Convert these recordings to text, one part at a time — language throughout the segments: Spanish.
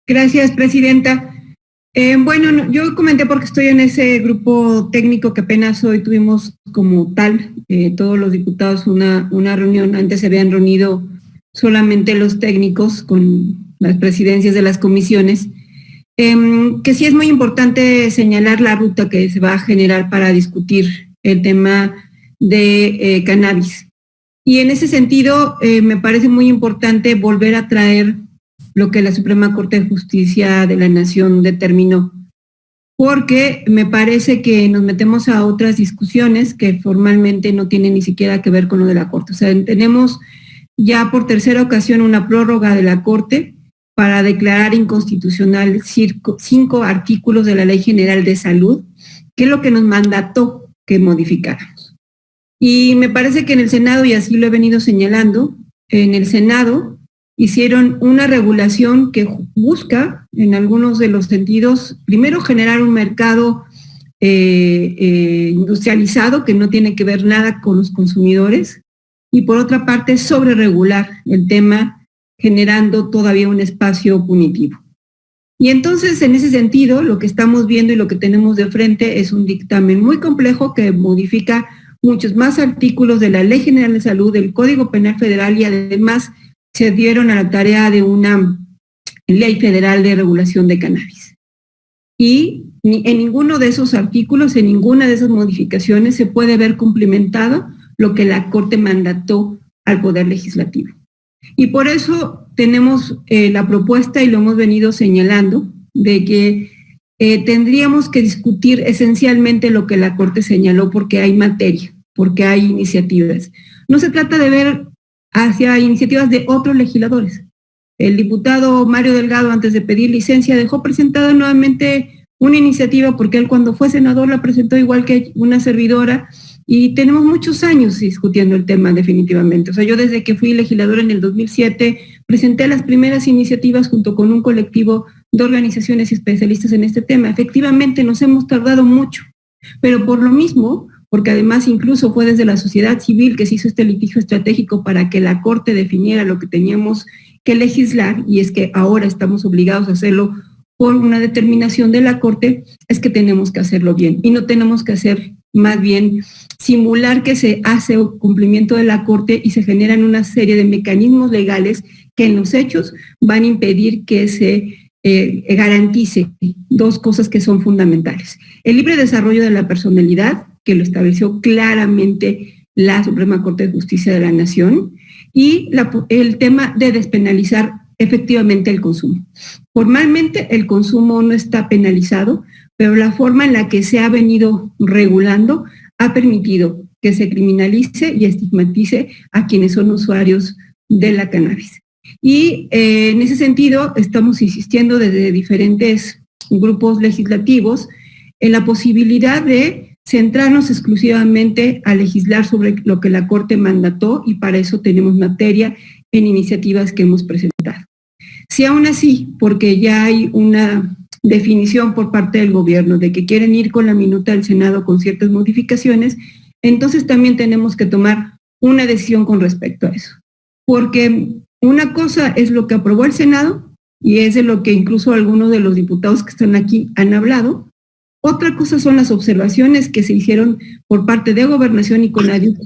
Gracias, presidenta. Bueno, yo comenté porque estoy en ese grupo técnico que apenas hoy tuvimos como tal, todos los diputados una reunión. Antes se habían reunido solamente los técnicos con las presidencias de las comisiones, que sí es muy importante señalar la ruta que se va a generar para discutir el tema de cannabis. Y en ese sentido, me parece muy importante volver a traer lo que la Suprema Corte de Justicia de la Nación determinó, porque me parece que nos metemos a otras discusiones que formalmente no tienen ni siquiera que ver con lo de la Corte. O sea, tenemos ya por tercera ocasión una prórroga de la Corte para declarar inconstitucional 5 artículos de la Ley General de Salud, que es lo que nos mandató que modificáramos. Y me parece que en el Senado, y así lo he venido señalando, en el Senado hicieron una regulación que busca, en algunos de los sentidos, primero generar un mercado industrializado que no tiene que ver nada con los consumidores, y por otra parte sobreregular el tema, generando todavía un espacio punitivo. Y entonces, en ese sentido, lo que estamos viendo y lo que tenemos de frente es un dictamen muy complejo que modifica muchos más artículos de la Ley General de Salud, del Código Penal Federal, y además se dieron a la tarea de una ley federal de regulación de cannabis. Y en ninguno de esos artículos, en ninguna de esas modificaciones se puede ver cumplimentado lo que la Corte mandató al Poder Legislativo. Y por eso tenemos la propuesta, y lo hemos venido señalando, de que tendríamos que discutir esencialmente lo que la Corte señaló, porque hay materia, porque hay iniciativas. No se trata de ver hacia iniciativas de otros legisladores. El diputado Mario Delgado, antes de pedir licencia, dejó presentada nuevamente una iniciativa, porque él cuando fue senador la presentó igual que una servidora, y tenemos muchos años discutiendo el tema definitivamente. O sea, yo desde que fui legisladora en el 2007 presenté las primeras iniciativas junto con un colectivo de organizaciones especialistas en este tema. Efectivamente nos hemos tardado mucho, pero por lo mismo, porque además incluso fue desde la sociedad civil que se hizo este litigio estratégico para que la Corte definiera lo que teníamos que legislar, y es que ahora estamos obligados a hacerlo por una determinación de la Corte, es que tenemos que hacerlo bien, y no tenemos que hacer más bien simular que se hace cumplimiento de la Corte y se generan una serie de mecanismos legales que en los hechos van a impedir que se garantice dos cosas que son fundamentales: el libre desarrollo de la personalidad, que lo estableció claramente la Suprema Corte de Justicia de la Nación, y el tema de despenalizar efectivamente el consumo. Formalmente el consumo no está penalizado, pero la forma en la que se ha venido regulando ha permitido que se criminalice y estigmatice a quienes son usuarios de la cannabis. Y en ese sentido estamos insistiendo desde diferentes grupos legislativos en la posibilidad de centrarnos exclusivamente a legislar sobre lo que la Corte mandató, y para eso tenemos materia en iniciativas que hemos presentado. Si aún así, porque ya hay una definición por parte del gobierno de que quieren ir con la minuta del Senado con ciertas modificaciones, entonces también tenemos que tomar una decisión con respecto a eso. Porque una cosa es lo que aprobó el Senado, y es de lo que incluso algunos de los diputados que están aquí han hablado. Otra cosa son las observaciones que se hicieron por parte de Gobernación y CONADIT,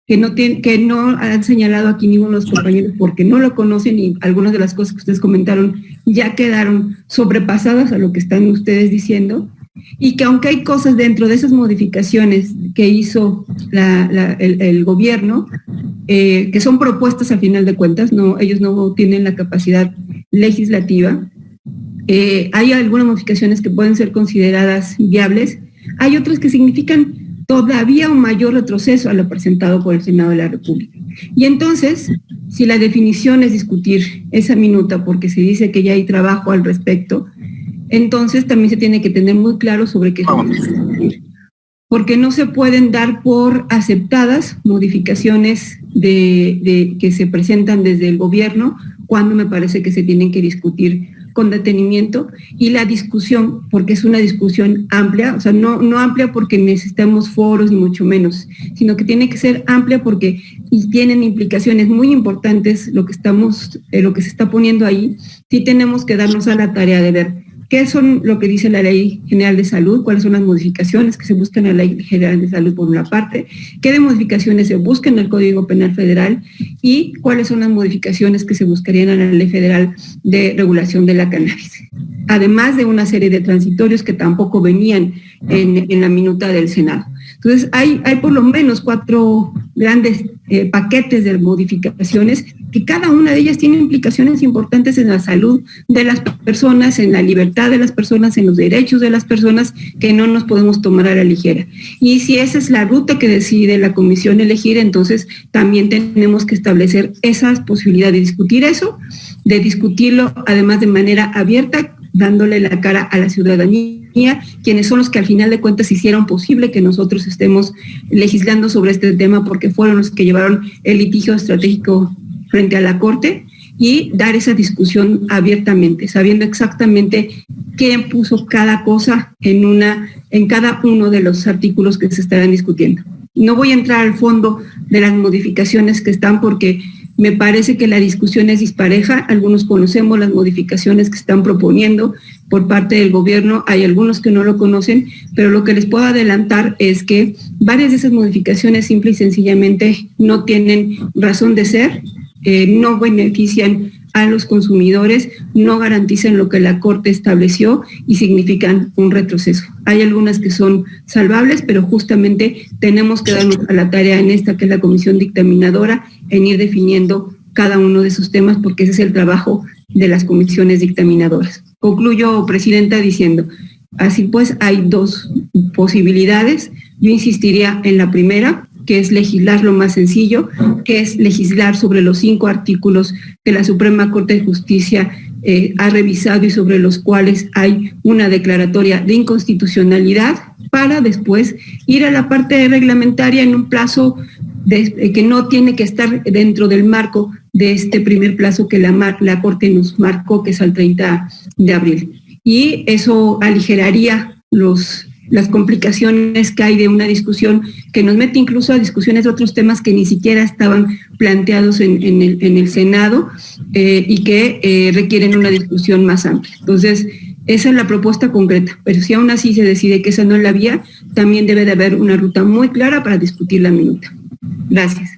que no han señalado aquí ninguno de los compañeros porque no lo conocen, y algunas de las cosas que ustedes comentaron ya quedaron sobrepasadas a lo que están ustedes diciendo, y que aunque hay cosas dentro de esas modificaciones que hizo el gobierno, que son propuestas al final de cuentas, ellos no tienen la capacidad legislativa, hay algunas modificaciones que pueden ser consideradas viables, hay otras que significan todavía un mayor retroceso a lo presentado por el Senado de la República. Y entonces, si la definición es discutir esa minuta porque se dice que ya hay trabajo al respecto, entonces también se tiene que tener muy claro sobre qué se va a discutir. Porque no se pueden dar por aceptadas modificaciones que se presentan desde el gobierno, cuando me parece que se tienen que discutir con detenimiento y la discusión, porque es una discusión amplia, o sea, no amplia porque necesitamos foros ni mucho menos, sino que tiene que ser amplia porque tienen implicaciones muy importantes lo que se está poniendo ahí. Sí tenemos que darnos a la tarea de ver qué son lo que dice la Ley General de Salud, cuáles son las modificaciones que se buscan en la Ley General de Salud por una parte, qué de modificaciones se buscan en el Código Penal Federal y cuáles son las modificaciones que se buscarían en la Ley Federal de Regulación de la Cannabis. Además de una serie de transitorios que tampoco venían en la minuta del Senado. Entonces, hay por lo menos 4 grandes paquetes de modificaciones que cada una de ellas tiene implicaciones importantes en la salud de las personas, en la libertad de las personas, en los derechos de las personas, que no nos podemos tomar a la ligera. Y si esa es la ruta que decide la comisión elegir, entonces también tenemos que establecer esas posibilidades de discutir eso, de discutirlo además de manera abierta, dándole la cara a la ciudadanía, quienes son los que al final de cuentas hicieron posible que nosotros estemos legislando sobre este tema, porque fueron los que llevaron el litigio estratégico frente a la Corte, y dar esa discusión abiertamente, sabiendo exactamente quién puso cada cosa en cada uno de los artículos que se estarán discutiendo. No voy a entrar al fondo de las modificaciones que están, porque me parece que la discusión es dispareja. Algunos conocemos las modificaciones que están proponiendo por parte del gobierno, hay algunos que no lo conocen, pero lo que les puedo adelantar es que varias de esas modificaciones simple y sencillamente no tienen razón de ser, no benefician a los consumidores, no garantizan lo que la Corte estableció y significan un retroceso. Hay algunas que son salvables, pero justamente tenemos que darnos a la tarea en esta, que es la comisión dictaminadora, en ir definiendo cada uno de esos temas, porque ese es el trabajo de las comisiones dictaminadoras. Concluyo, Presidenta, diciendo, así pues hay 2 posibilidades. Yo insistiría en la primera, que es legislar lo más sencillo, que es legislar sobre los 5 artículos que la Suprema Corte de Justicia ha revisado y sobre los cuales hay una declaratoria de inconstitucionalidad, para después ir a la parte reglamentaria en un plazo que no tiene que estar dentro del marco de este primer plazo que la Corte nos marcó, que es al 30 de abril. Y eso aligeraría las complicaciones que hay de una discusión que nos mete incluso a discusiones de otros temas que ni siquiera estaban planteados en el Senado y que requieren una discusión más amplia. Entonces, esa es la propuesta concreta, pero si aún así se decide que esa no es la vía, también debe de haber una ruta muy clara para discutir la minuta. Gracias.